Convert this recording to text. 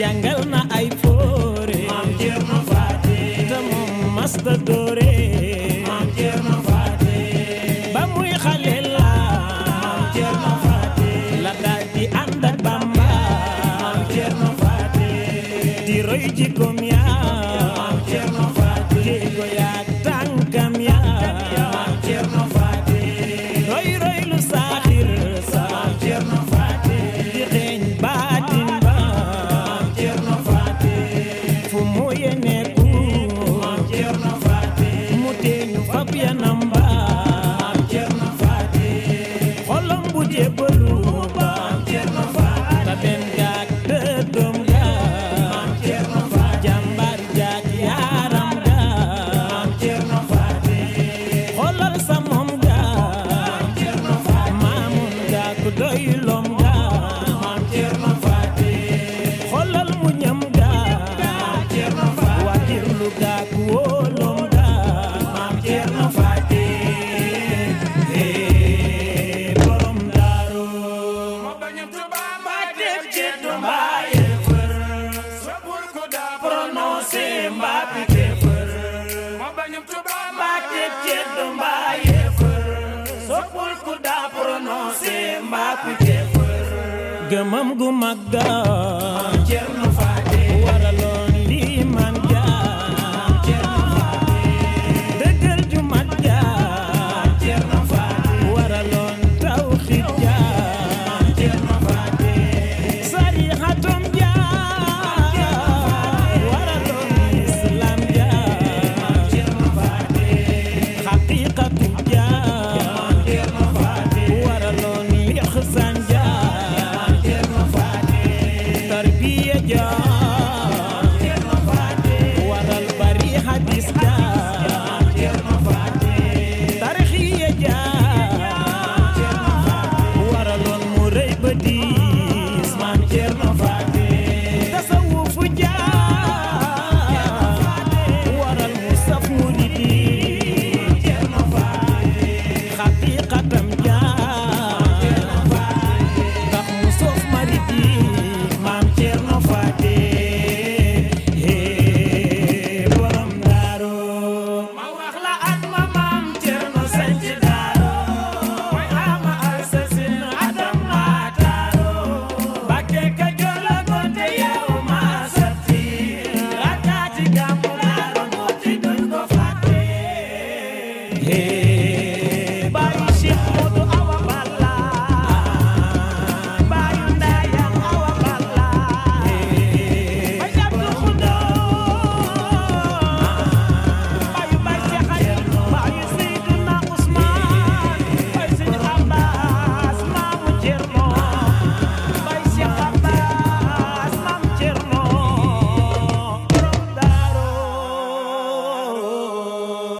jàngal na ay foore Maam Cerno Faati te moom masta doore Maam Cerno Faati ba muy xale la Maam Cerno Faati la daal di ànd ak Bamba Maam Cerno Faati di roy jikkoom yaa Maam Cerno Faati jéego yaa tànkam yaa Maam Cerno Faati roy roy lu saaxir sa Maam Cerno Faati di xeeñ baatin ba Maam Cerno Faati fu mu yeneeku Maam Cerno Faati mu teeñu fab yanam ba Maam Cerno Faati xolam bu jébbalu ba Maam Cerno Faati tabem gaak dëddoom ga Maam Cerno Faati jàmbaar jaak yaaram ga Maam Cerno Faati xolal sa moom ga Maam Cerno Faati maamun ga ku doy lom ga Maam Cerno Faati xolal mu ñam ga Maam Cerno Faati waajirlu ga ku wóolom ga Maam Cerno Faati borom daaru ma bañam Tuuba Mbàkke ci Tuuba yéefar sobul ko daa prononcé mbaa bi kéefar ma bañam Tuuba Mbàkke ci Tuuba yéefar sobul ko daa prononcé mbaa bi kéefar gëmam gu mag ga